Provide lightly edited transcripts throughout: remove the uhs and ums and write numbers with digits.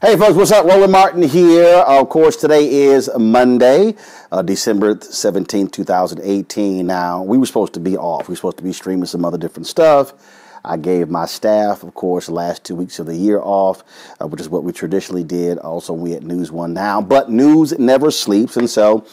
Hey folks, what's up? Roland Martin here. Of course, today is Monday, December 17th, 2018. Now, we were supposed to be off. We were supposed to be streaming some other different stuff. I gave my staff, of course, the last 2 weeks of the year off, which is what we traditionally did. Also, we had News One Now, but news never sleeps. And so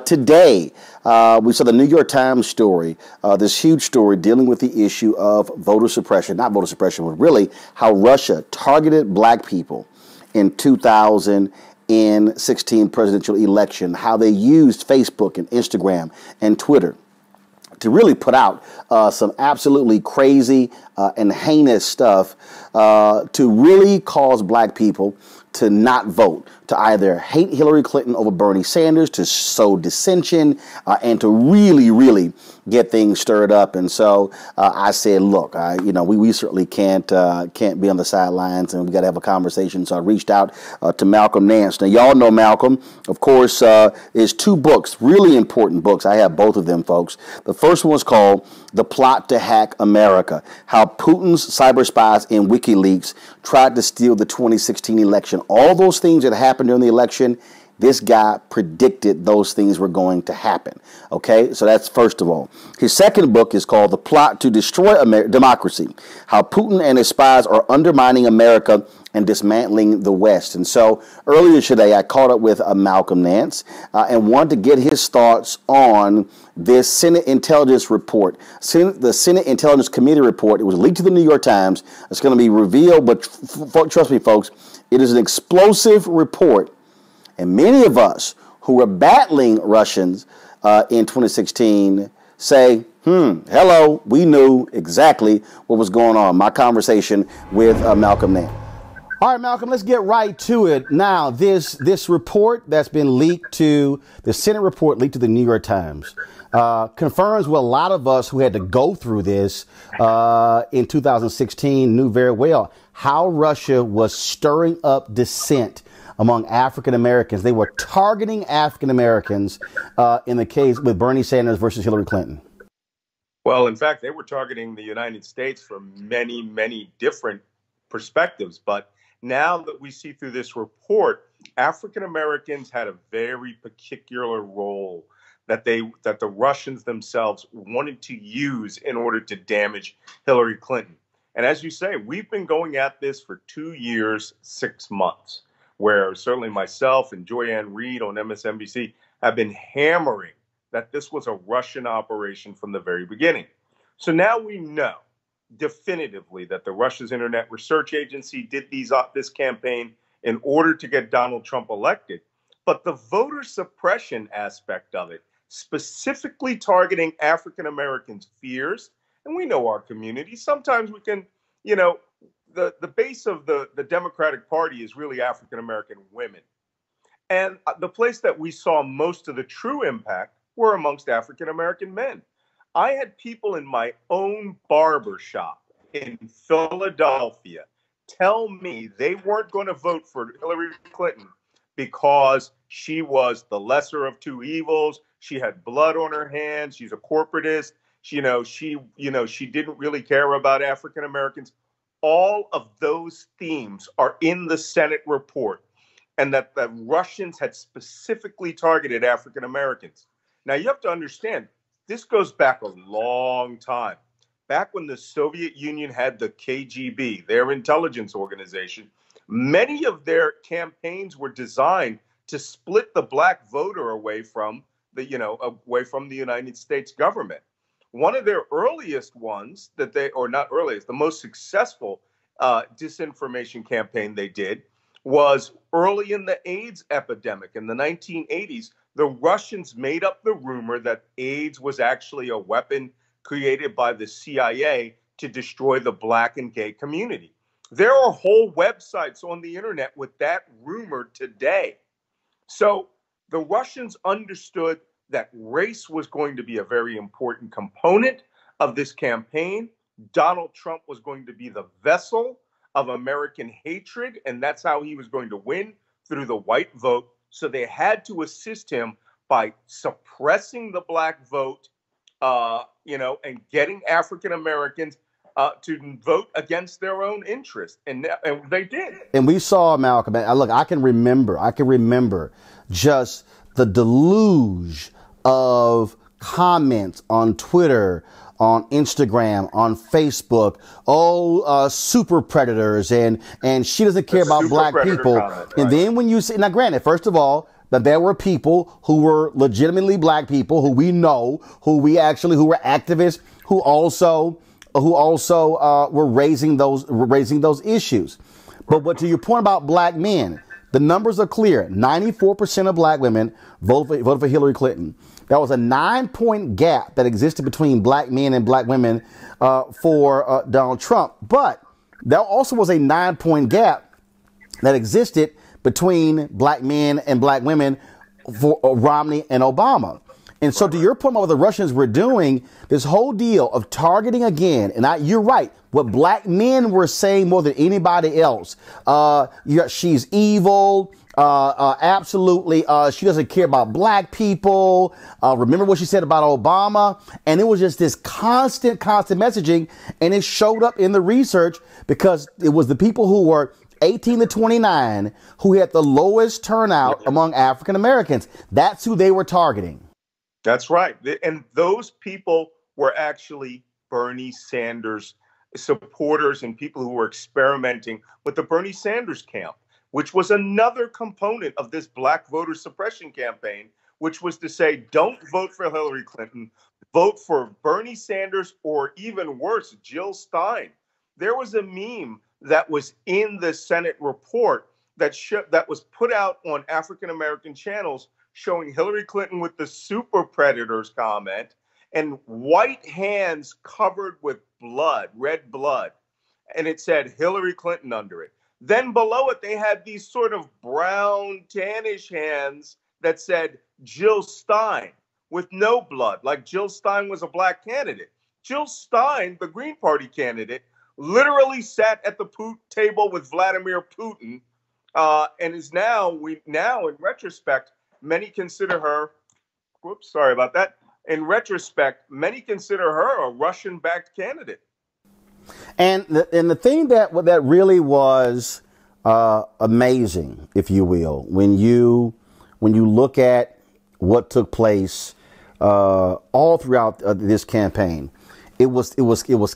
today, we saw the New York Times story, this huge story dealing with the issue of voter suppression, not voter suppression, but really how Russia targeted black people in 2016 presidential election, how they used Facebook and Instagram and Twitter to really put out some absolutely crazy and heinous stuff to really cause black people to not vote, to either hate Hillary Clinton over Bernie Sanders, to sow dissension, and to really get things stirred up. And so I said, look, we certainly can't be on the sidelines, and we got to have a conversation. So I reached out to Malcolm Nance. Now, y'all know Malcolm, of course, is two books, really important books. I have both of them, folks. The first one was called The Plot to Hack America, How Putin's Cyber Spies in WikiLeaks Tried to Steal the 2016 Election. All those things that happened during the election, This guy predicted those things were going to happen. Okay, so that's first of all. His second book is called The Plot to Destroy Democracy, How Putin and His Spies Are Undermining America and Dismantling the West. And so earlier today, I caught up with Malcolm Nance and wanted to get his thoughts on this Senate Intelligence Report, the Senate Intelligence Committee report. It was leaked to the New York Times. It's going to be revealed, but trust me, folks, it is an explosive report. And many of us who were battling Russians in 2016 say, hello, we knew exactly what was going on. My conversation with Malcolm Nance. All right, Malcolm, let's get right to it. Now, this report that's been leaked to, the Senate report leaked to the New York Times, confirms what a lot of us who had to go through this in 2016 knew very well, how Russia was stirring up dissent among African Americans. They were targeting African Americans in the case with Bernie Sanders versus Hillary Clinton. Well, in fact, they were targeting the United States from many, many different perspectives. But now that we see through this report, African Americans had a very particular role that the Russians themselves wanted to use in order to damage Hillary Clinton. And as you say, we've been going at this for 2 years, 6 months, where certainly myself and Joyanne Reid on MSNBC have been hammering that this was a Russian operation from the very beginning. So now we know definitively that the Russia's Internet Research Agency did this campaign in order to get Donald Trump elected. But the voter suppression aspect of it, specifically targeting African Americans' fears, and we know our community, sometimes we can, the base of the Democratic Party is really African American women. And the place that we saw most of the true impact were amongst African American men. I had people in my own barber shop in Philadelphia tell me they weren't going to vote for Hillary Clinton because she was the lesser of two evils. She had blood on her hands. She's a corporatist. She didn't really care about African Americans. All of those themes are in the Senate report, and that the Russians had specifically targeted African Americans. Now, you have to understand, this goes back a long time. Back when the Soviet Union had the KGB, their intelligence organization, many of their campaigns were designed to split the black voter away from the United States government. One of their earliest ones the most successful disinformation campaign they did was early in the AIDS epidemic in the 1980s. The Russians made up the rumor that AIDS was actually a weapon created by the CIA to destroy the black and gay community. There are whole websites on the internet with that rumor today. So the Russians understood that race was going to be a very important component of this campaign. Donald Trump was going to be the vessel of American hatred, and that's how he was going to win, through the white vote. So they had to assist him by suppressing the black vote, and getting African Americans to vote against their own interest. And they did. And we saw, Malcolm, look, I can remember just the deluge of comments on Twitter, on Instagram, on Facebook, super predators, and she doesn't care about black people. Comment, right. And then when you see, now granted, first of all, that there were people who were legitimately black people who we know, who were activists, who also were raising those issues. But to your point about black men, the numbers are clear. 94% of black women voted for Hillary Clinton. There was a 9-point gap that existed between black men and black women for Donald Trump. But there also was a 9-point gap that existed between black men and black women for Romney and Obama. And so to your point about what the Russians were doing, this whole deal of targeting again, and you're right, what black men were saying more than anybody else, she's evil, absolutely, she doesn't care about black people, remember what she said about Obama, and it was just this constant messaging, and it showed up in the research because it was the people who were 18 to 29, who had the lowest turnout among African Americans. That's who they were targeting. That's right. And those people were actually Bernie Sanders supporters and people who were experimenting with the Bernie Sanders camp, which was another component of this black voter suppression campaign, which was to say, don't vote for Hillary Clinton, vote for Bernie Sanders, or even worse, Jill Stein. There was a meme that was in the Senate report that was put out on African American channels showing Hillary Clinton with the super predators comment and white hands covered with blood, red blood. And it said Hillary Clinton under it. Then below it, they had these sort of brown, tannish hands that said Jill Stein with no blood, like Jill Stein was a black candidate. Jill Stein, the Green Party candidate, literally sat at the table with Vladimir Putin, and is now in retrospect, many consider her. Whoops, sorry about that. In retrospect, many consider her a Russian-backed candidate. And the thing that really was amazing, if you will, when you look at what took place all throughout this campaign, it was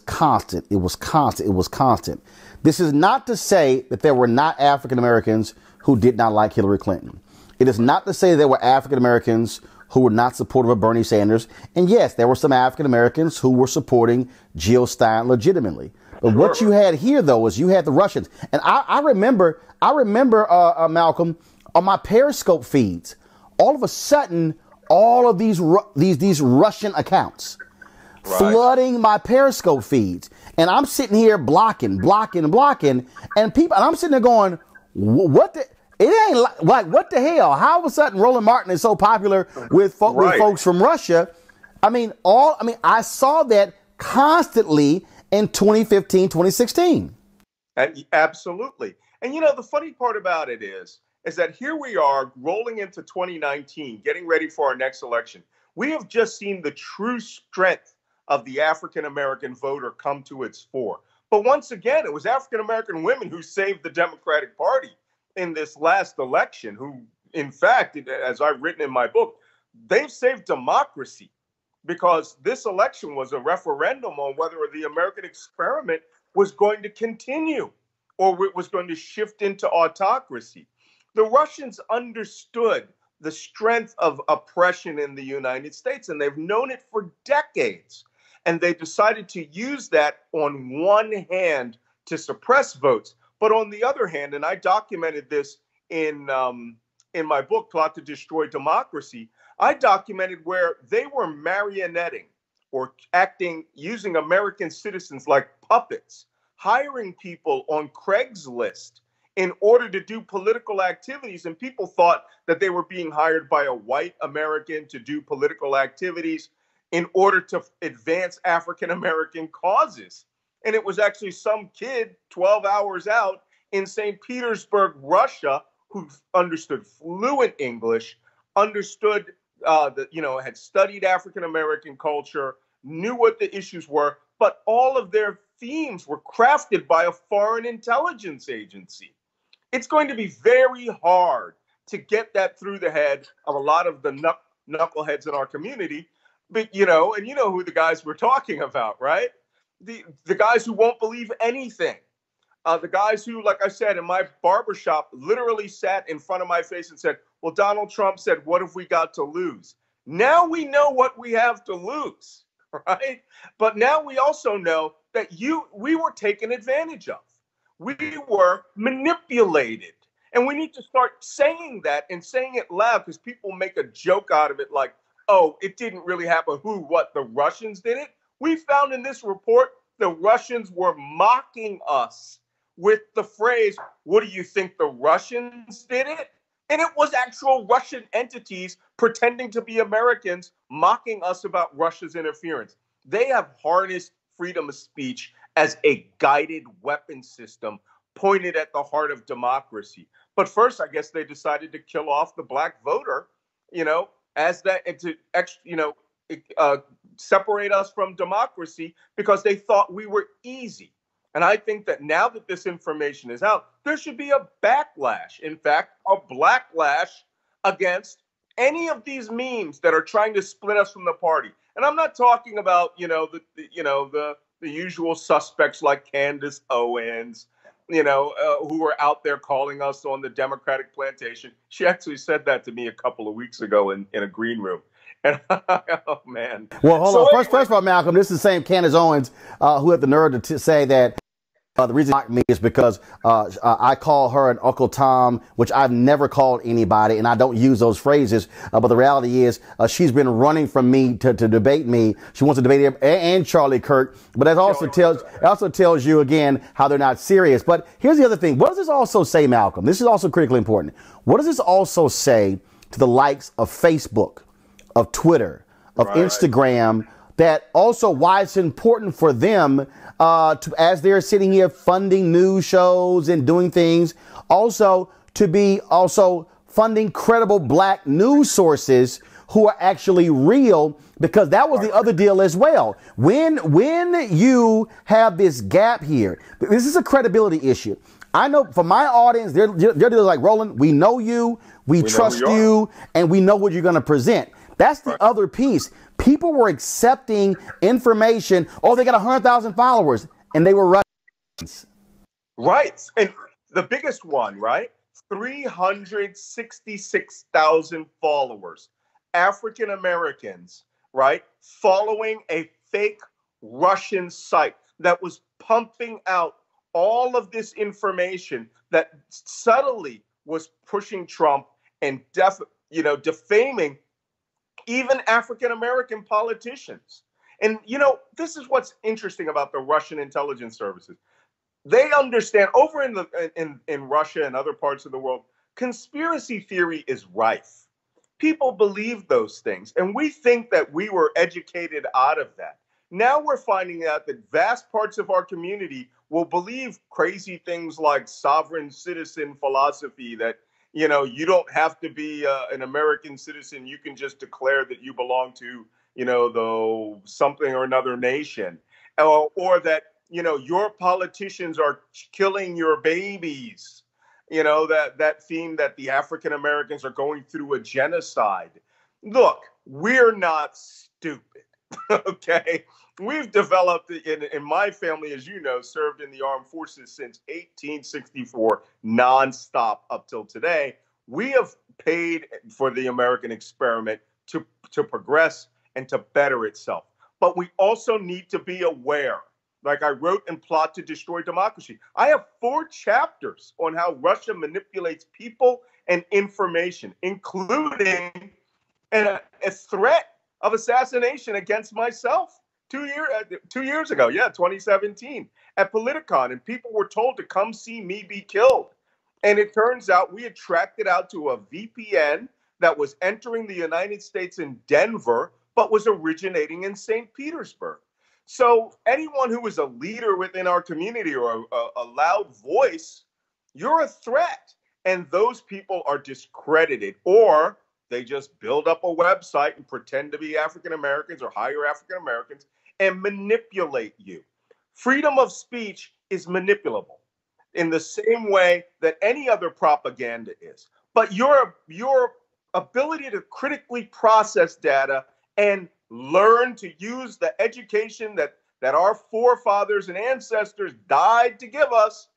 constant. It was constant. It was constant. This is not to say that there were not African Americans who did not like Hillary Clinton. It is not to say there were African Americans who were not supportive of Bernie Sanders. And yes, there were some African Americans who were supporting Jill Stein legitimately. But what you had here, though, is you had the Russians. And I remember, Malcolm, on my Periscope feeds, all of a sudden, all of these Russian accounts flooding my Periscope feeds. And I'm sitting here blocking. And I'm sitting there going, what the... It ain't like, what the hell? How all of a sudden Roland Martin is so popular with folks from Russia? I saw that constantly in 2015, 2016. Absolutely. And the funny part about it is that here we are rolling into 2019, getting ready for our next election. We have just seen the true strength of the African American voter come to its fore. But once again, it was African American women who saved the Democratic Party in this last election, who, in fact, as I've written in my book, they've saved democracy, because this election was a referendum on whether the American experiment was going to continue or it was going to shift into autocracy. The Russians understood the strength of oppression in the United States, and they've known it for decades. And they decided to use that on one hand to suppress votes. But on the other hand, and I documented this in my book, Plot to Destroy Democracy, I documented where they were marionetting or using American citizens like puppets, hiring people on Craigslist in order to do political activities. And people thought that they were being hired by a white American to do political activities in order to advance African American causes. And it was actually some kid 12 hours out in St. Petersburg, Russia, who understood fluent English, understood had studied African American culture, knew what the issues were, but all of their themes were crafted by a foreign intelligence agency. It's going to be very hard to get that through the head of a lot of the knuckleheads in our community. But and who the guys we're talking about, right? The guys who won't believe anything. The guys who, like I said, in my barbershop, literally sat in front of my face and said, well, Donald Trump said, what have we got to lose? Now we know what we have to lose, right? But now we also know that we were taken advantage of. We were manipulated. And we need to start saying that and saying it loud, because people make a joke out of it like, oh, it didn't really happen. Who, what, the Russians did it? We found in this report the Russians were mocking us with the phrase, what do you think, the Russians did it? And it was actual Russian entities pretending to be Americans mocking us about Russia's interference. They have harnessed freedom of speech as a guided weapon system pointed at the heart of democracy. But first, I guess they decided to kill off the black voter, as that, and to separate us from democracy, because they thought we were easy. And I think that now that this information is out, there should be a backlash. In fact, a blacklash against any of these memes that are trying to split us from the party. And I'm not talking about, the usual suspects like Candace Owens, who were out there calling us on the Democratic plantation. She actually said that to me a couple of weeks ago in a green room. And oh man. Well, hold on. First of all, Malcolm, this is the same Candace Owens who had the nerve to say that the reason mocked me is because I call her an Uncle Tom, which I've never called anybody, and I don't use those phrases. But the reality is she's been running from me to debate me. She wants to debate him and Charlie Kirk. But that also tells you, again, how they're not serious. But here's the other thing. What does this also say, Malcolm? This is also critically important. What does this also say to the likes of Facebook, of Twitter, of Instagram, that also why it's important for them as they're sitting here funding news shows and doing things, also to be also funding credible black news sources who are actually real, because that was the other deal as well. When you have this gap here, this is a credibility issue. I know for my audience, they're like, Roland, we know you, we trust you, and we know what you're going to present. That's the other piece. People were accepting information. Oh, they got 100,000 followers, and they were Russians. Right. And the biggest one, right? 366,000 followers. African Americans, right? Following a fake Russian site that was pumping out all of this information that subtly was pushing Trump and defaming even African-American politicians. And, this is what's interesting about the Russian intelligence services. They understand over in Russia and other parts of the world, conspiracy theory is rife. People believe those things. And we think that we were educated out of that. Now we're finding out that vast parts of our community will believe crazy things like sovereign citizen philosophy, that you don't have to be an American citizen. You can just declare that you belong to, the something or another nation, or that, your politicians are killing your babies. That theme that the African Americans are going through a genocide. Look, we're not stupid. Okay. We've developed in my family, as you know, served in the armed forces since 1864, nonstop up till today. We have paid for the American experiment to progress and to better itself. But we also need to be aware. Like I wrote in Plot to Destroy Democracy, I have 4 chapters on how Russia manipulates people and information, including a threat of assassination against myself 2 years ago, 2017, at Politicon, and people were told to come see me be killed. And it turns out we had tracked it out to a VPN that was entering the United States in Denver, but was originating in St. Petersburg. So anyone who is a leader within our community or a loud voice, you're a threat. And those people are discredited, or they just build up a website and pretend to be African Americans or hire African Americans and manipulate you. Freedom of speech is manipulable in the same way that any other propaganda is. But your ability to critically process data and learn to use the education that our forefathers and ancestors died to give us,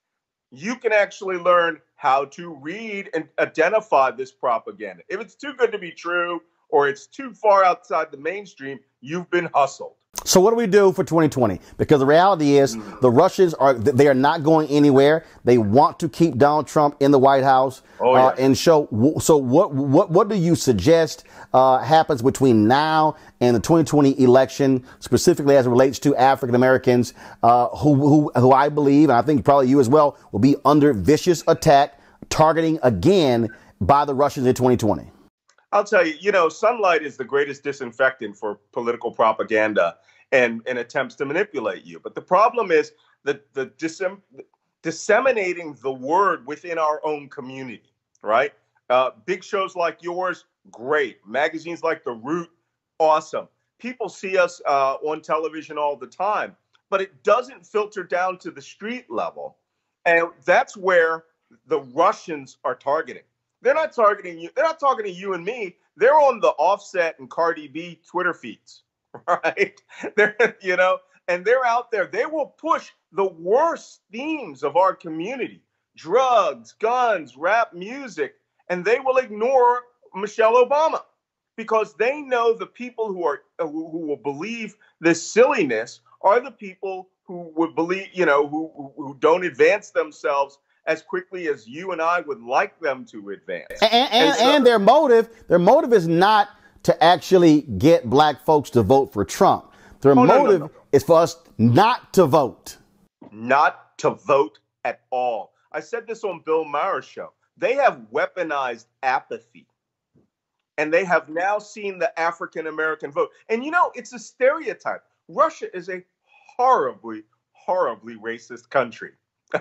you can actually learn how to read and identify this propaganda. If it's too good to be true or it's too far outside the mainstream, you've been hustled. So what do we do for 2020? Because the reality is the Russians they are not going anywhere. They want to keep Donald Trump in the White House. And so what do you suggest happens between now and the 2020 election, specifically as it relates to African Americans who I believe, and I think probably you as well, will be under vicious attack, targeting again by the Russians in 2020? I'll tell you, sunlight is the greatest disinfectant for political propaganda and attempts to manipulate you. But the problem is the disseminating the word within our own community, right? Big shows like yours, great. Magazines like The Root, awesome. People see us on television all the time. but it doesn't filter down to the street level. And that's where the Russians are targeting. They're not targeting you. They're not talking to you and me. They're on the Offset and Cardi B Twitter feeds, right? They're, and they're out there. They will push the worst themes of our community: drugs, guns, rap music, and they will ignore Michelle Obama because they know the people who will believe this silliness are the people who would believe, who don't advance themselves as quickly as you and I would like them to advance. And their motive is not to actually get black folks to vote for Trump. Their motive is for us not to vote. Not to vote at all. I said this on Bill Maher's show. They have weaponized apathy. And they have now seen the African American vote. And it's a stereotype. Russia is a horribly, horribly racist country.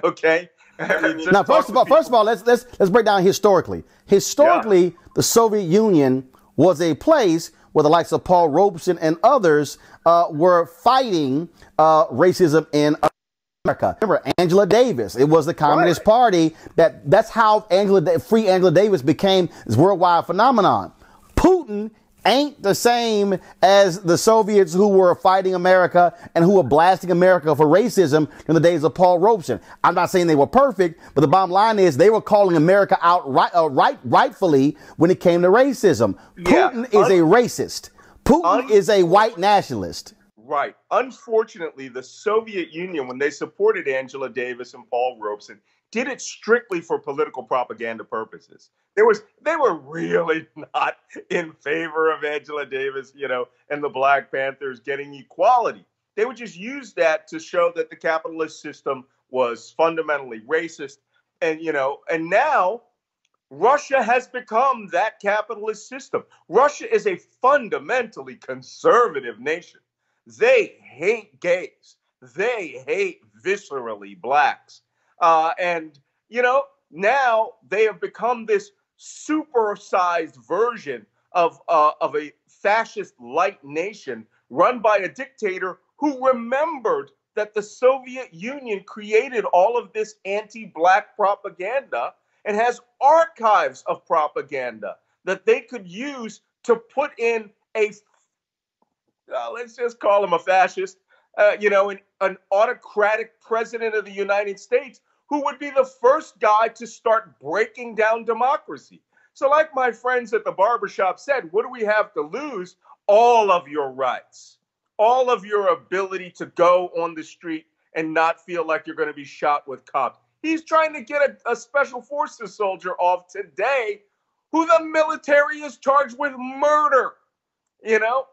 Okay. Now, first of all, let's break down historically. Historically, the Soviet Union was a place where the likes of Paul Robeson and others were fighting racism in America. Remember Angela Davis? It was the Communist Party that's how Free Angela Davis became this worldwide phenomenon. Putin ain't the same as the Soviets who were fighting America and who were blasting America for racism in the days of Paul Robeson. I'm not saying they were perfect, but the bottom line is they were calling America out rightfully when it came to racism. Putin is a racist. Putin is a white nationalist. Right. Unfortunately, the Soviet Union, when they supported Angela Davis and Paul Robeson, did it strictly for political propaganda purposes. They were really not in favor of Angela Davis, and the Black Panthers getting equality. They would just use that to show that the capitalist system was fundamentally racist. And now Russia has become that capitalist system. Russia is a fundamentally conservative nation. They hate gays. They hate viscerally blacks. Now they have become this supersized version of a fascist-like nation run by a dictator who remembered that the Soviet Union created all of this anti-black propaganda and has archives of propaganda that they could use to put in let's just call him a fascist, an autocratic president of the United States who would be the first guy to start breaking down democracy. So like my friends at the barbershop said, what do we have to lose? All of your rights, all of your ability to go on the street and not feel like you're going to be shot with cops. He's trying to get a special forces soldier off today who the military is charged with murder.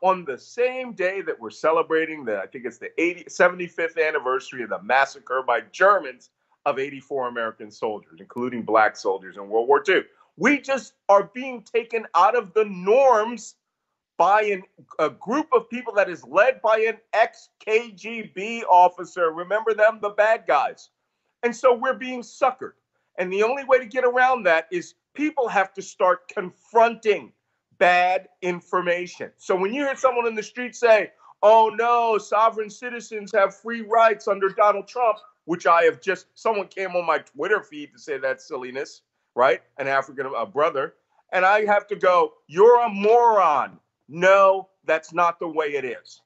On the same day that we're celebrating I think it's the 75th anniversary of the massacre by Germans of 84 American soldiers, including black soldiers in World War II. We just are being taken out of the norms by a group of people that is led by an ex-KGB officer. Remember them, the bad guys. And so we're being suckered. And the only way to get around that is people have to start confronting bad information. So when you hear someone in the street say, oh no, sovereign citizens have free rights under Donald Trump, which someone came on my Twitter feed to say that silliness, right? An African brother. And I have to go, you're a moron. No, that's not the way it is.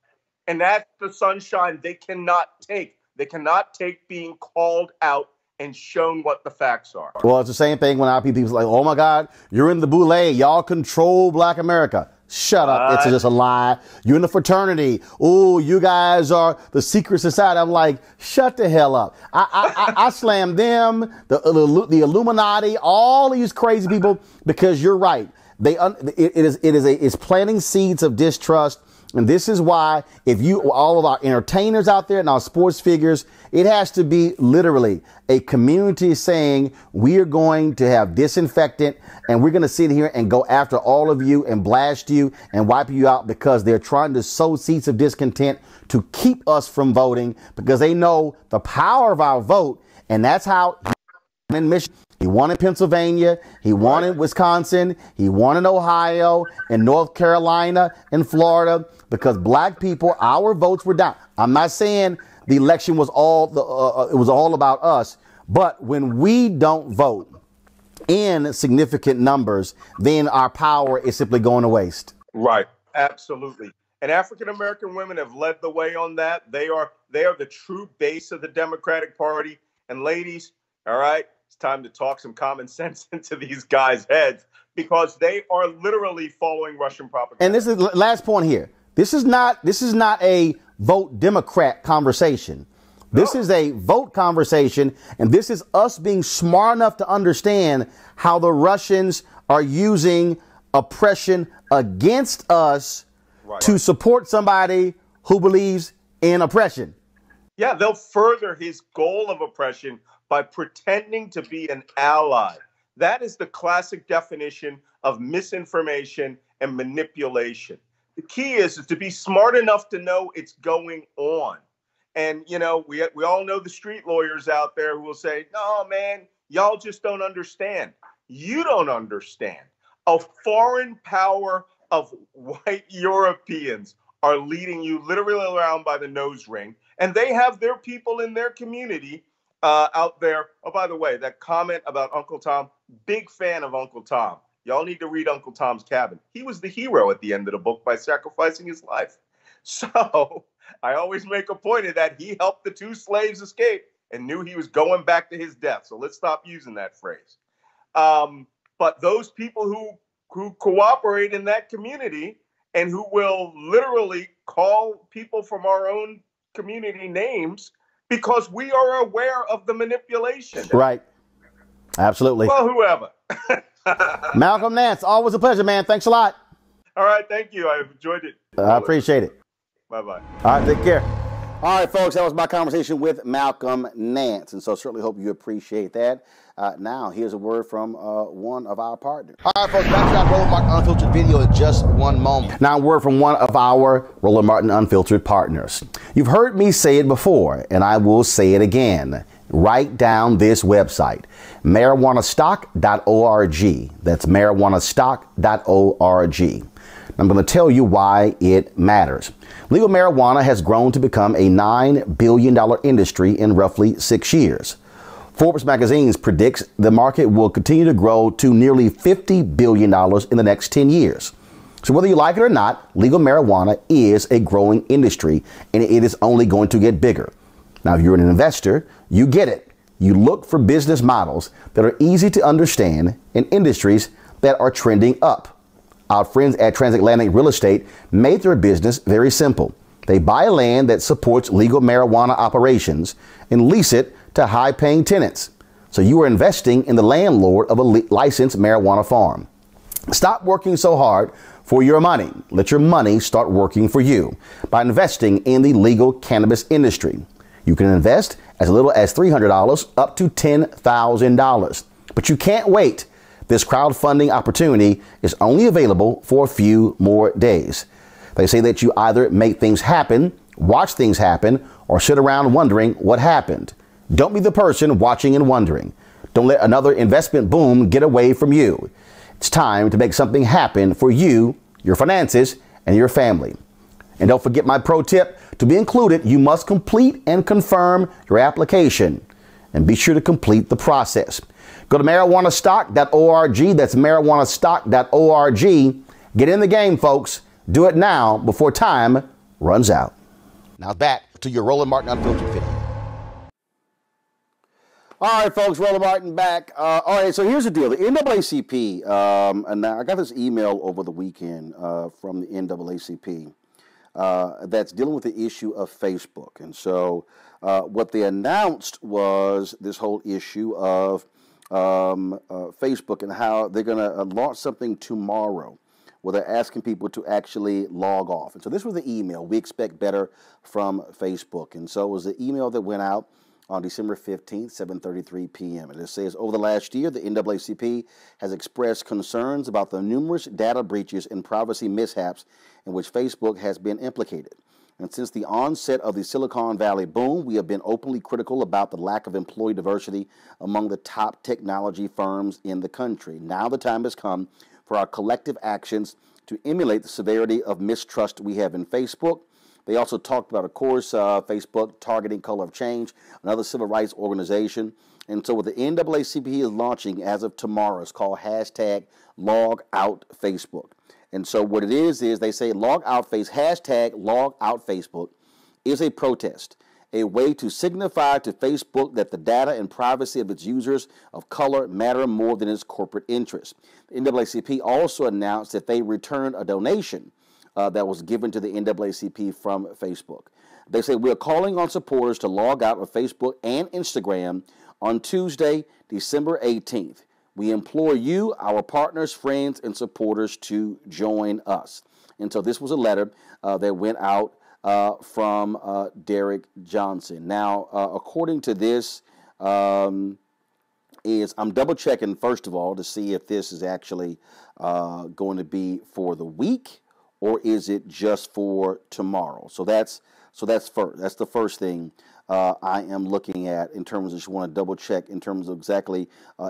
And that's the sunshine they cannot take. They cannot take being called out and shown what the facts are. Well, it's the same thing when our people's like, oh my God, you're in the boule. Y'all control Black America. Shut up. It's just a lie. You're in the fraternity. Oh, you guys are the secret society. I'm like, shut the hell up. I slam them, the Illuminati, all these crazy people, because you're right. It's planting seeds of distrust. And this is why all of our entertainers out there and our sports figures, it has to be literally a community saying we are going to have disinfectant and we're going to sit here and go after all of you and blast you and wipe you out because they're trying to sow seeds of discontent to keep us from voting because they know the power of our vote. And that's how in Michigan. He won in Pennsylvania. He won in Wisconsin. He won in Ohio and North Carolina and Florida because black people, our votes were down. I'm not saying the election was all it was all about us. But when we don't vote in significant numbers, then our power is simply going to waste. Right. Absolutely. And African American women have led the way on that. They are the true base of the Democratic Party. And ladies, all right, it's time to talk some common sense into these guys' heads, because they are literally following Russian propaganda. And this is the last point here. This is not a vote Democrat conversation. This is a vote conversation, and this is us being smart enough to understand how the Russians are using oppression against us to support somebody who believes in oppression. Yeah, they'll further his goal of oppression by pretending to be an ally. That is the classic definition of misinformation and manipulation. The key is to be smart enough to know it's going on. And, you know, we all know the street lawyers out there who will say, no, man, y'all just don't understand. You don't understand. A foreign power of white Europeans are leading you literally around by the nose ring. And they have their people in their community out there. Oh, by the way, that comment about Uncle Tom, big fan of Uncle Tom. Y'all need to read Uncle Tom's Cabin. He was the hero at the end of the book by sacrificing his life. So I always make a point of that. He helped the two slaves escape and knew he was going back to his death. So let's stop using that phrase. But those people who cooperate in that community and who will literally call people from our own community names because we are aware of the manipulation. Right. Absolutely. Well, whoever. Malcolm Nance, always a pleasure, man. Thanks a lot. All right. Thank you. I've enjoyed it. I appreciate it. Bye-bye. All right. Take care. All right, folks, that was my conversation with Malcolm Nance, and so certainly hope you appreciate that. Now, here's a word from one of our partners. All right, folks, back to our Roland Martin Unfiltered video in just one moment. Now, a word from one of our Roland Martin Unfiltered partners. You've heard me say it before, and I will say it again. Write down this website, marijuanastock.org. That's marijuanastock.org. I'm going to tell you why it matters. Legal marijuana has grown to become a $9 billion industry in roughly 6 years. Forbes magazine predicts the market will continue to grow to nearly $50 billion in the next 10 years. So whether you like it or not, legal marijuana is a growing industry, and it is only going to get bigger. Now, if you're an investor, you get it. You look for business models that are easy to understand in industries that are trending up. Our friends at Transatlantic Real Estate made their business very simple. They buy land that supports legal marijuana operations and lease it to high-paying tenants. So you are investing in the landlord of a licensed marijuana farm. Stop working so hard for your money. Let your money start working for you by investing in the legal cannabis industry. You can invest as little as $300 up to $10,000. But you can't wait. This crowdfunding opportunity is only available for a few more days. They say that you either make things happen, watch things happen, or sit around wondering what happened. Don't be the person watching and wondering. Don't let another investment boom get away from you. It's time to make something happen for you, your finances, and your family. And don't forget my pro tip. To be included, you must complete and confirm your application. And be sure to complete the process. Go to marijuanastock.org. That's marijuanastock.org. Get in the game, folks. Do it now before time runs out. Now back to your Roland Martin Unfiltered video. All right, folks, Roland Martin back. All right, so here's the deal. The NAACP, and now I got this email over the weekend from the NAACP that's dealing with the issue of Facebook. And so what they announced was this whole issue of Facebook and how they're going to launch something tomorrow where they're asking people to actually log off. And so this was the email. We expect better from Facebook. And so it was the email that went out on December 15th, 7:33 p.m. And it says, over the last year, the NAACP has expressed concerns about the numerous data breaches and privacy mishaps in which Facebook has been implicated. And since the onset of the Silicon Valley boom, we have been openly critical about the lack of employee diversity among the top technology firms in the country. Now the time has come for our collective actions to emulate the severity of mistrust we have in Facebook. They also talked about, of course, Facebook targeting Color of Change, another civil rights organization. And so what the NAACP is launching as of tomorrow is called hashtag Log Out Facebook. And so what it is they say hashtag Log Out Facebook is a protest, a way to signify to Facebook that the data and privacy of its users of color matter more than its corporate interests. The NAACP also announced that they returned a donation that was given to the NAACP from Facebook. They say, we're calling on supporters to log out of Facebook and Instagram on Tuesday, December 18th. We implore you, our partners, friends, and supporters to join us. And so this was a letter that went out from Derek Johnson. Now, according to this, I'm double checking first of all to see if this is actually going to be for the week or is it just for tomorrow. So that's first. That's the first thing I am looking at in terms of just want to double check in terms of exactly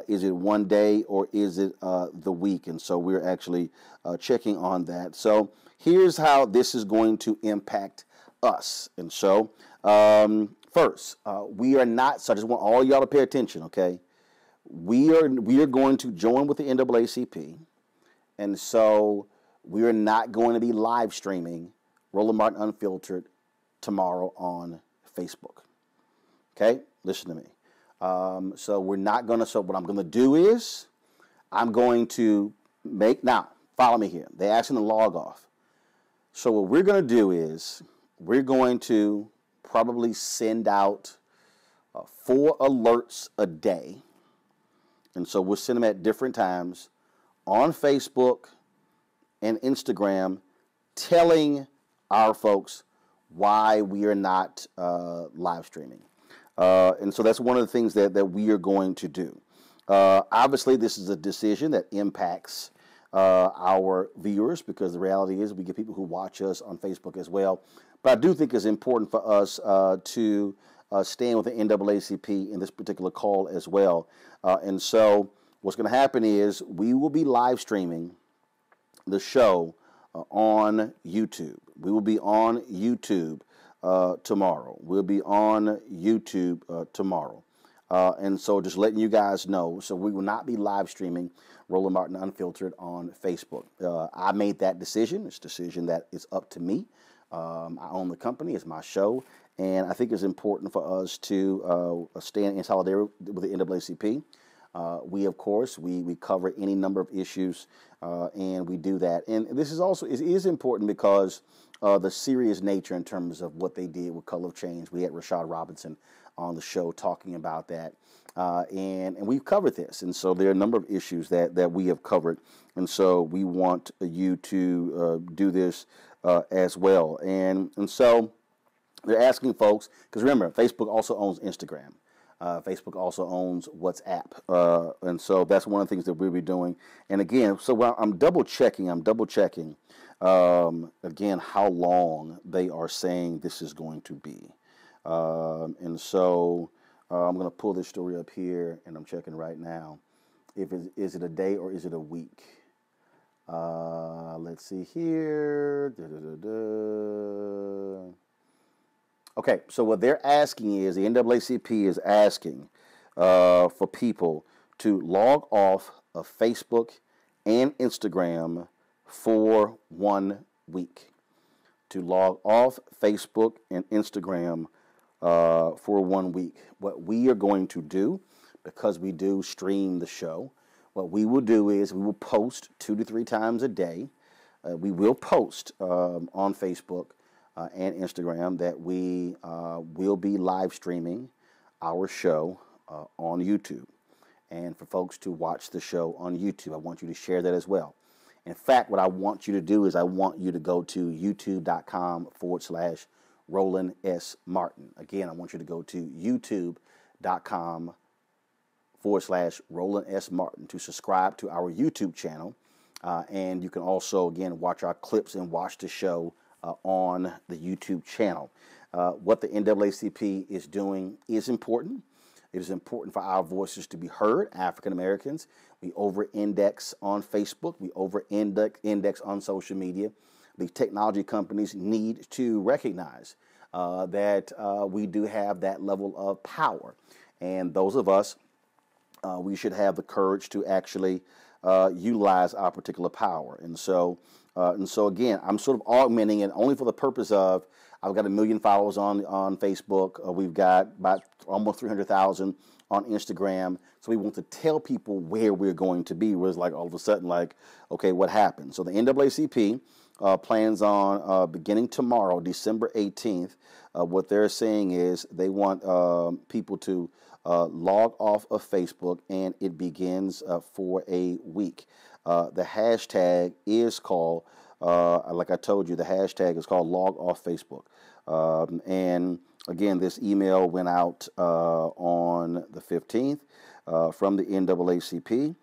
is it one day or is it the week, and so we're actually checking on that. So here's how this is going to impact us. And so first, we are not. So I just want all y'all to pay attention. Okay, we are going to join with the NAACP, and so we are not going to be live streaming Roland Martin Unfiltered tomorrow on Facebook. Okay, listen to me. So we're not going to. So what I'm going to do is I'm going to now follow me here. They're asking to log off. So what we're going to do is we're going to probably send out 4 alerts a day. And so we'll send them at different times on Facebook and Instagram telling our folks why we are not live streaming. And so that's one of the things that we are going to do. Obviously, this is a decision that impacts our viewers because the reality is we get people who watch us on Facebook as well. But I do think it's important for us to stand with the NAACP in this particular call as well. And so what's going to happen is we will be live streaming the show on YouTube. We will be on YouTube tomorrow. We'll be on YouTube tomorrow. And so just letting you guys know, so we will not be live streaming Roland Martin Unfiltered on Facebook. I made that decision. It's a decision that is up to me. I own the company. It's my show. And I think it's important for us to stand in solidarity with the NAACP. We, of course, we cover any number of issues, and we do that. And this is also, it is important because the serious nature in terms of what they did with Color of Change. We had Rashad Robinson on the show talking about that, and we've covered this. And so there are a number of issues that we have covered. And so we want you to do this as well. And so they're asking folks, because remember, Facebook also owns Instagram. Facebook also owns WhatsApp. And so that's one of the things that we'll be doing. And again, so while I'm double checking, again, how long they are saying this is going to be. And so I'm going to pull this story up here and I'm checking right now. Is it a day or is it a week? Let's see here. Okay, so what they're asking is, the NAACP is asking for people to log off of Facebook and Instagram for 1 week. To log off Facebook and Instagram for 1 week. What we are going to do, because we do stream the show, what we will do is we will post 2 to 3 times a day. We will post on Facebook and Instagram that we will be live streaming our show on YouTube. And for folks to watch the show on YouTube, I want you to share that as well. In fact, what I want you to do is I want you to go to youtube.com/Roland S. Martin. Again, I want you to go to youtube.com/Roland S. Martin to subscribe to our YouTube channel. And you can also, again, watch our clips and watch the show on the YouTube channel. What the NAACP is doing is important. It is important for our voices to be heard, African Americans. We over-index on Facebook. We over-index on social media. these technology companies need to recognize that we do have that level of power. And those of us, we should have the courage to actually utilize our particular power. And so again, I'm sort of augmenting it only for the purpose of, I've got 1 million followers on Facebook. We've got about almost 300,000 on Instagram. So we want to tell people where we're going to be. Where it's like all of a sudden, like, okay, what happened? So the NAACP plans on beginning tomorrow, December 18th. What they're saying is they want people to log off of Facebook, and it begins for a week. The hashtag is called, like I told you, the hashtag is called Log Off Facebook. And again, this email went out on the 15th from the NAACP.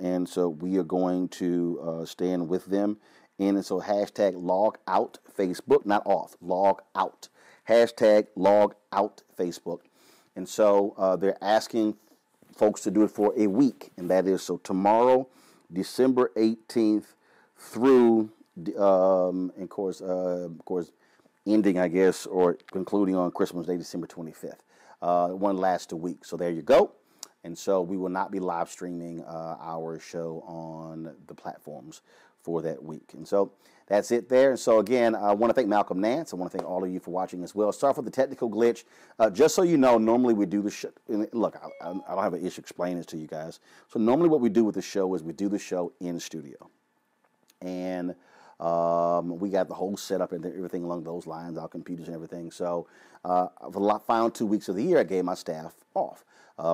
And so we are going to stand with them. And so hashtag log out Facebook, not off, log out. Hashtag log out Facebook. And so they're asking folks to do it for a week. And that is so tomorrow, December 18th through, of course, ending, I guess, or concluding on Christmas Day, December 25th. One lasts a week. So there you go. And so we will not be live streaming our show on the platforms for that week. And so that's it there. And so again, I want to thank Malcolm Nance. I want to thank all of you for watching as well. Sorry for the technical glitch. Just so you know, normally we do the show. Look, I don't have an issue explaining this to you guys. So normally what we do with the show is we do the show in the studio. And we got the whole setup and everything along those lines, our computers and everything. So for the final 2 weeks of the year, I gave my staff off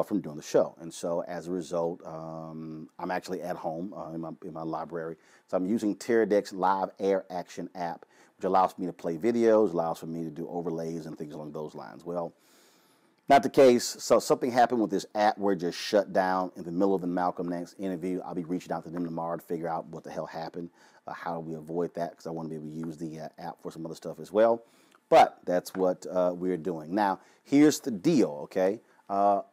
from doing the show. And so as a result, I'm actually at home in my library. So I'm using Teradek's Live Air Action app, which allows me to play videos, allows for me to do overlays and things along those lines. Well, not the case. So something happened with this app where it just shut down in the middle of the Malcolm Nance interview. I'll be reaching out to them tomorrow to figure out what the hell happened. How do we avoid that? Because I want to be able to use the app for some other stuff as well. But that's what we're doing. Now, here's the deal, okay?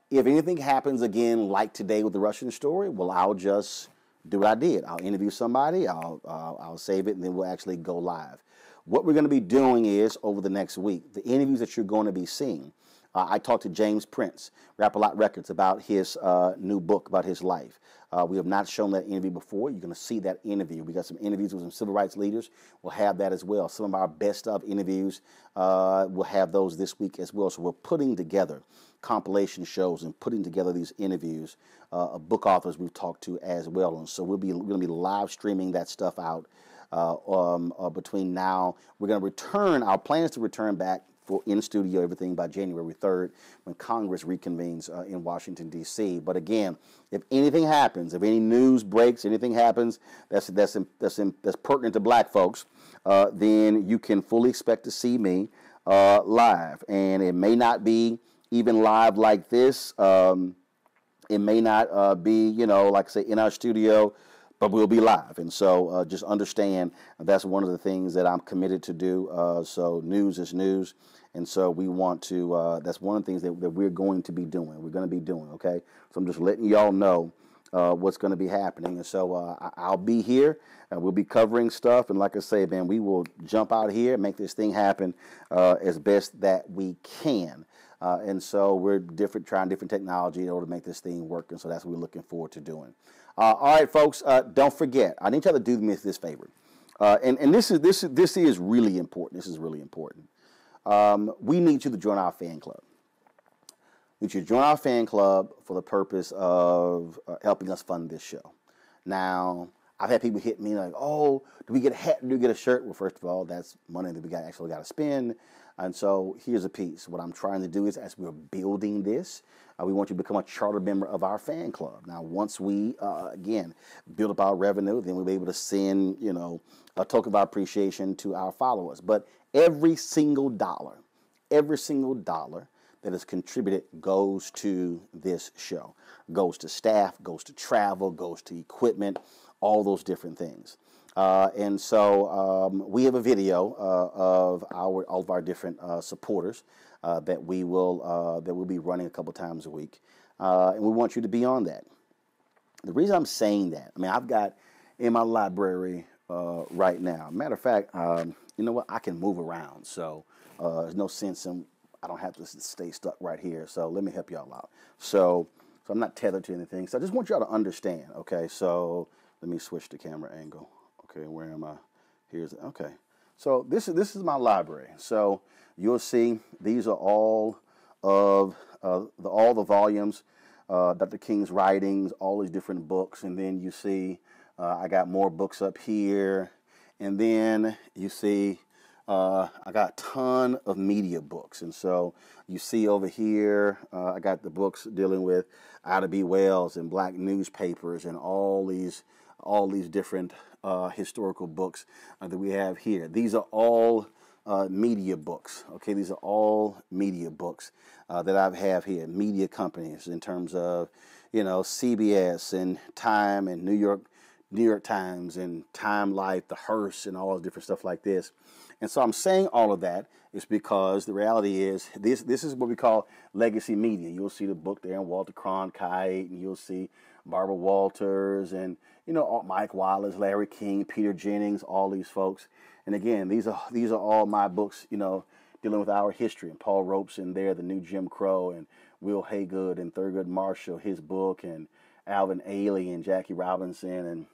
If anything happens again like today with the Russian story, well, I'll just do what I did. I'll interview somebody, I'll save it, and then we'll actually go live. What we're going to be doing is, over the next week, the interviews that you're going to be seeing, I talked to James Prince, Rap-A-Lot Records, about his new book, about his life. We have not shown that interview before. You're going to see that interview. We got some interviews with some civil rights leaders. We'll have that as well. Some of our best of interviews, we'll have those this week as well. So we're putting together compilation shows and putting together these interviews of book authors we've talked to as well. And so we're going to be live streaming that stuff out between now. We're going to return. Our plan is to return back for in-studio everything by January 3rd when Congress reconvenes in Washington, D.C. But again, if anything happens, if any news breaks, anything happens that's pertinent to black folks, then you can fully expect to see me live. And it may not be even live like this. It may not be, like I say, in our studio, but we'll be live. And so just understand that's one of the things that I'm committed to do. So news is news. And so we want to, that's one of the things that we're going to be doing. We're going to be doing, okay? So I'm just letting y'all know what's going to be happening. And so I'll be here. We'll be covering stuff. And like I say, man, we will jump out here and make this thing happen as best that we can. And so we're trying different technology in order to make this thing work. And so that's what we're looking forward to doing. All right, folks, don't forget, I need y'all to do me this favor. And this is really important. This is really important. We need you to join our fan club. We need you to join our fan club for the purpose of helping us fund this show. Now, I've had people hit me like, oh, do we get a hat? Do we get a shirt? Well, first of all, that's money that we actually got to spend. And so here's a piece. What I'm trying to do is, as we're building this, we want you to become a charter member of our fan club. Now, once we, again, build up our revenue, then we'll be able to send, a token of our appreciation to our followers. But every single dollar that is contributed goes to this show, goes to staff, goes to travel, goes to equipment, all those different things. And so we have a video of all of our different supporters that we'll be running a couple times a week, and we want you to be on that. The reason I'm saying that, I mean, I've got in my library right now. Matter of fact, you know what? I can move around, so there's no sense in. I don't have to stay stuck right here. So let me help y'all out. So I'm not tethered to anything. So I just want y'all to understand. Okay, so let me switch the camera angle. Okay, where am I? Here's okay. So this is my library. So you'll see these are all of all the volumes, Dr. King's writings, all these different books, and then you see I got more books up here, and then you see I got a ton of media books, and so you see over here I got the books dealing with Ida B. Wells and black newspapers and all these different historical books that we have here. These are all media books. Okay, these are all media books that I have here. Media companies in terms of, you know, CBS and Time and New York Times and Time Life, the Hearst, and all this different stuff like this. And so I'm saying all of that is because the reality is this is what we call legacy media. You'll see the book there, and Walter Cronkite, and you'll see Barbara Walters, and you know Mike Wallace, Larry King, Peter Jennings, all these folks. And again, these are all my books, you know, dealing with our history. And Paul Robeson there, The New Jim Crow, and Will Haygood and Thurgood Marshall, his book, and Alvin Ailey and Jackie Robinson, and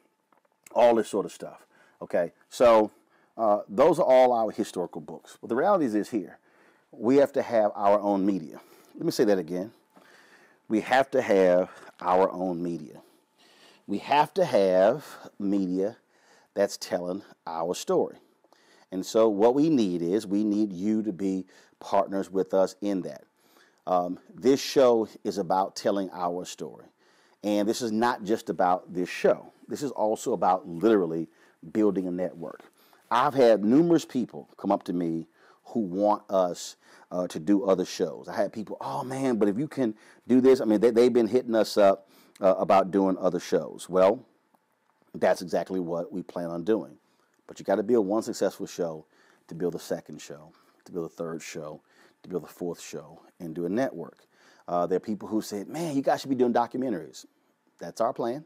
all this sort of stuff. Okay, so those are all our historical books. But the reality is here, we have to have our own media. Let me say that again. We have to have our own media. We have to have media that's telling our story. And so what we need you to be partners with us in that. This show is about telling our story. And this is not just about this show. This is also about literally building a network. I've had numerous people come up to me who want us to do other shows. I had people, oh man, but if you can do this, I mean, they've been hitting us up about doing other shows. Well, that's exactly what we plan on doing. But you got to build one successful show to build a second show, to build a third show, to build a fourth show, and do a network. There are people who said, man, you guys should be doing documentaries. That's our plan.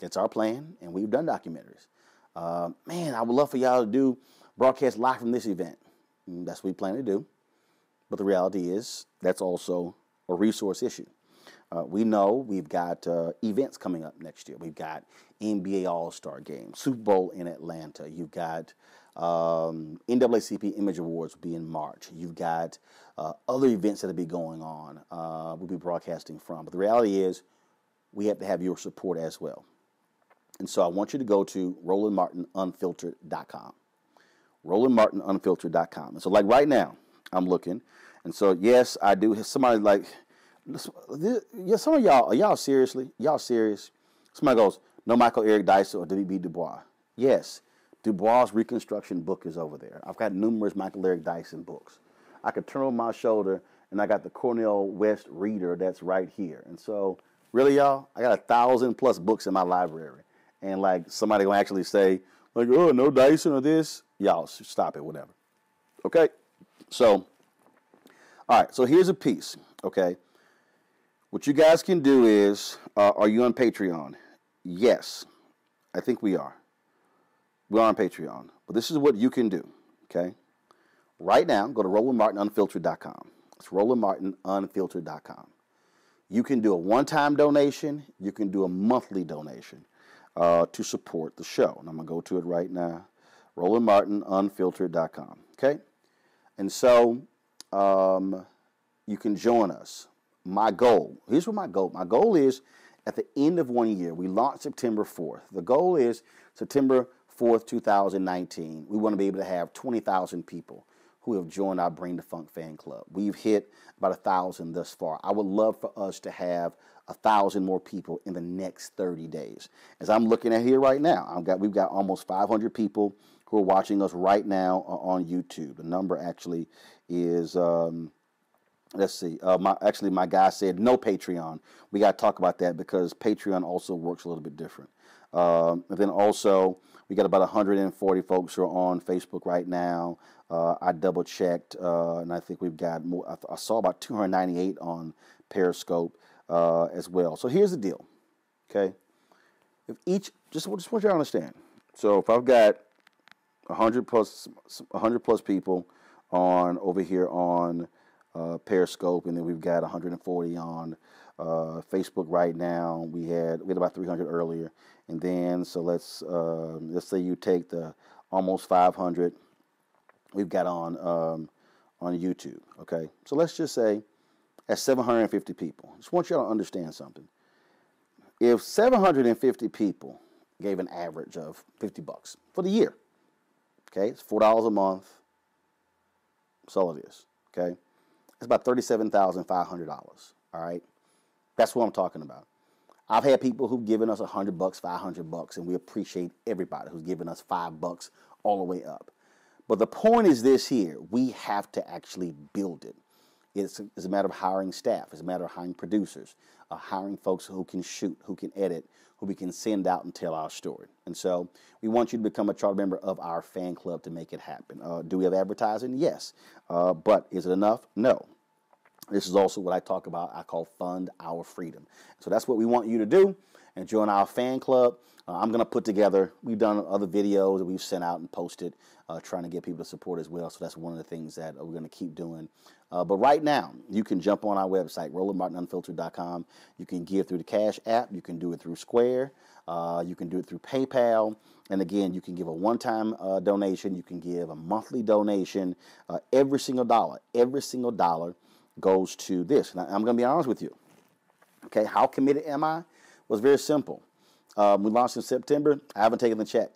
It's our plan, and we've done documentaries. Man, I would love for y'all to do broadcast live from this event. That's what we plan to do. But the reality is that's also a resource issue. We know we've got events coming up next year. We've got NBA All-Star Game, Super Bowl in Atlanta. You've got NAACP Image Awards will be in March. You've got other events that will be going on. We'll be broadcasting from. But the reality is we have to have your support as well. And so I want you to go to RolandMartinUnfiltered.com. RolandMartinUnfiltered.com. And so like right now, I'm looking. And so, yes, I do. Somebody like, yeah, some of y'all, are y'all seriously? Y'all serious? Somebody goes, no Michael Eric Dyson or W.B. Du Bois. Yes, Du Bois' Reconstruction book is over there. I've got numerous Michael Eric Dyson books. I could turn over my shoulder, and I got the Cornell West Reader that's right here. And so, really, y'all, I got 1,000+ books in my library. And like somebody gonna actually say, like, oh, no Dyson or this. Y'all stop it, whatever. Okay? So, all right, so here's a piece, okay? What you guys can do is, are you on Patreon? Yes, I think we are. We're on Patreon. But this is what you can do, okay? Right now, go to RolandMartinUnfiltered.com. It's RolandMartinUnfiltered.com. You can do a one-time donation. You can do a monthly donation to support the show. And I'm going to go to it right now. RolandMartinUnfiltered.com. Okay? And so you can join us. My goal, here's what my goal is at the end of 1 year. We launched September 4th. The goal is September 4th, 2019. We want to be able to have 20,000 people who have joined our Bring the Funk fan club. We've hit about 1,000 thus far. I would love for us to have 1,000 more people in the next 30 days. As I'm looking at here right now, we've got almost 500 people who are watching us right now on YouTube. The number actually is, let's see, my guy said no Patreon. We got to talk about that because Patreon also works a little bit different. And then also, we got about 140 folks who are on Facebook right now. I double checked, and I think we've got more. I saw about 298 on Periscope as well. So here's the deal, okay? If just want you to understand, So if I've got 100 plus people on over here on Periscope, and then we've got 140 on Facebook right now. We had about 300 earlier, and then so let's say you take the almost 500 we've got on YouTube. Okay, so let's just say that's 750 people. Just want you all to understand something. If 750 people gave an average of $50 for the year, okay, it's $4 a month. That's all it is. Okay, it's about $37,500. All right, that's what I'm talking about. I've had people who've given us $100, $500, and we appreciate everybody who's given us $5 all the way up. But the point is this here: we have to actually build it. It's a matter of hiring staff. It's a matter of hiring producers, hiring folks who can shoot, who can edit, who we can send out and tell our story. And so we want you to become a charter member of our fan club to make it happen. Do we have advertising? Yes. But is it enough? No. This is also what I talk about. I call Fund Our Freedom. So that's what we want you to do and join our fan club. I'm going to put together, we've done other videos that we've sent out and posted, trying to get people to support as well. So that's one of the things that we're going to keep doing. But right now, you can jump on our website, RolandMartinUnfiltered.com. You can give through the Cash App. You can do it through Square. You can do it through PayPal. And again, you can give a one-time donation. You can give a monthly donation. Every single dollar goes to this. Now, I'm going to be honest with you. Okay, how committed am I? Well, it's very simple. We launched in September. I haven't taken the check.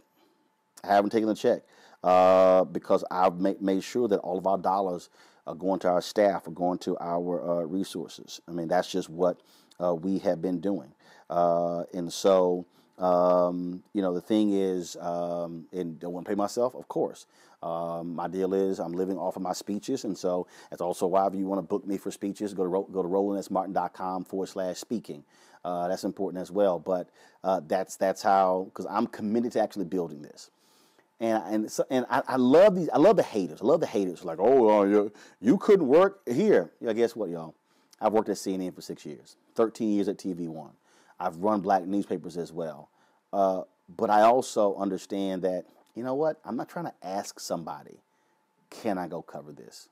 Because I've made sure that all of our dollars are going to our staff, are going to our resources. I mean, that's just what we have been doing. And so, the thing is, and don't want to pay myself, of course. My deal is I'm living off of my speeches. And so that's also why if you want to book me for speeches, go to RolandSMartin.com/speaking. That's important as well. But that's how, because I'm committed to actually building this. And I love these. I love the haters. Like, oh, you couldn't work here. Yeah, guess what, y'all? I've worked at CNN for 6 years, 13 years at TV1. I've run black newspapers as well. But I also understand that, you know what? I'm not trying to ask somebody, can I go cover this?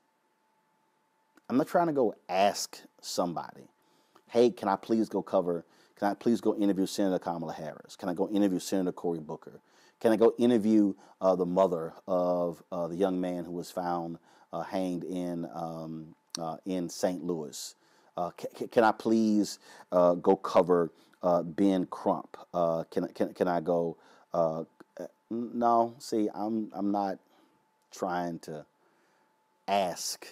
I'm not trying to go ask somebody, hey, can I please go interview Senator Kamala Harris? Can I go interview Senator Cory Booker? Can I go interview the mother of the young man who was found hanged in St. Louis? Can I please go cover Ben Crump? Can I go? No, see, I'm not trying to ask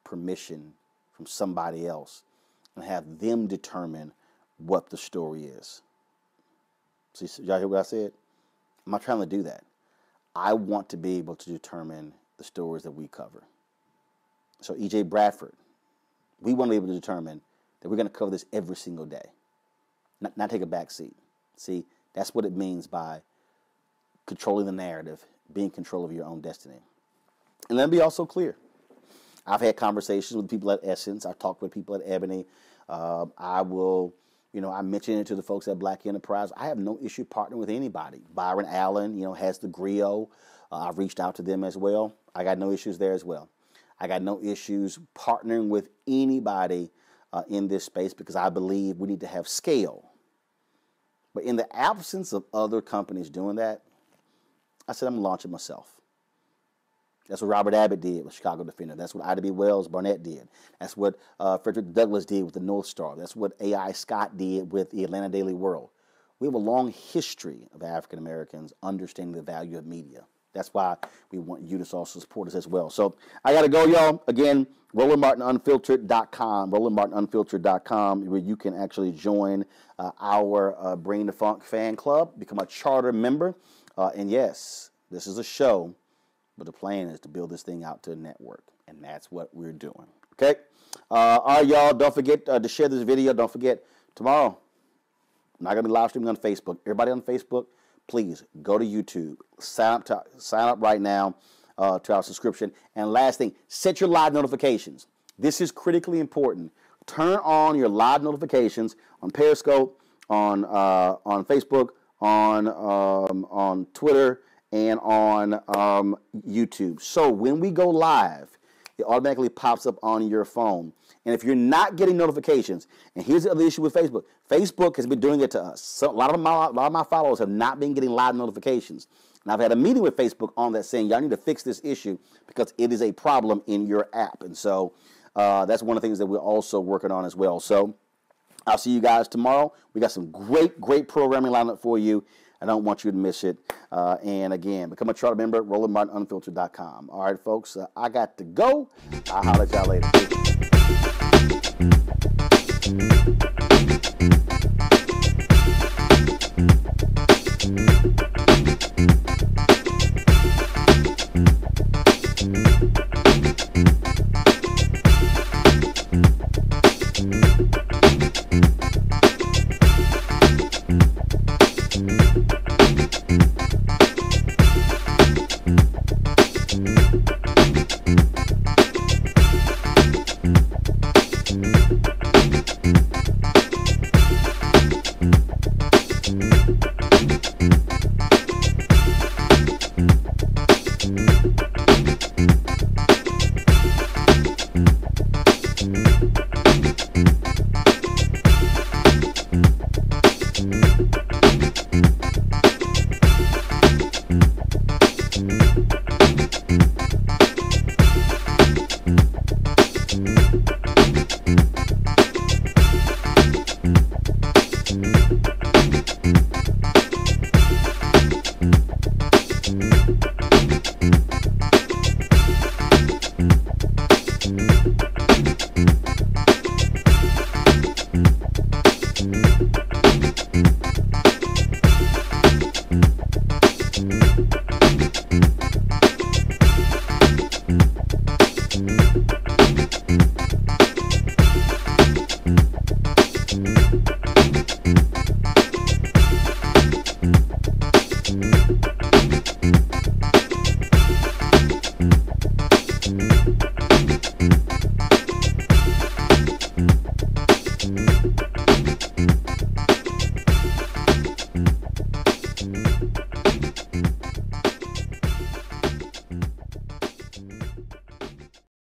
permission from somebody else and have them determine what the story is. See, y'all hear what I said? I'm not trying to do that. I want to be able to determine the stories that we cover. So E.J. Bradford, we want to be able to determine that we're going to cover this every single day, not take a back seat. See, that's what it means by controlling the narrative, being in control of your own destiny. And let me be also clear. I've had conversations with people at Essence. I've talked with people at Ebony. I mentioned it to the folks at Black Enterprise. I have no issue partnering with anybody. Byron Allen, has the griot. I've reached out to them as well. I got no issues there as well. I got no issues partnering with anybody in this space because I believe we need to have scale. But in the absence of other companies doing that, I said I'm going to launch it myself. That's what Robert Abbott did with Chicago Defender. That's what Ida B. Wells Barnett did. That's what Frederick Douglass did with the North Star. That's what A.I. Scott did with the Atlanta Daily World. We have a long history of African Americans understanding the value of media. That's why we want you to also support us as well. So I got to go, y'all. Again, RolandMartinUnfiltered.com, RolandMartinUnfiltered.com, where you can actually join our Bring the Funk fan club, become a charter member. And yes, this is a show. But the plan is to build this thing out to a network, and that's what we're doing. Okay? All right, y'all. Don't forget to share this video. Don't forget, tomorrow, I'm not going to be live streaming on Facebook. Everybody on Facebook, please go to YouTube. Sign up right now to our subscription. And last thing, set your live notifications. This is critically important. Turn on your live notifications on Periscope, on Facebook, on Twitter, and on YouTube. So when we go live, it automatically pops up on your phone. And if you're not getting notifications, and here's the other issue with Facebook. Facebook has been doing it to us. So a lot of my followers have not been getting live notifications. And I've had a meeting with Facebook on that saying, y'all need to fix this issue because it is a problem in your app. And so that's one of the things that we're also working on as well. So I'll see you guys tomorrow. We got some great programming lined up for you. I don't want you to miss it. And again, become a charter member at RolandMartinUnfiltered.com. All right, folks, I got to go. I'll holler at y'all later.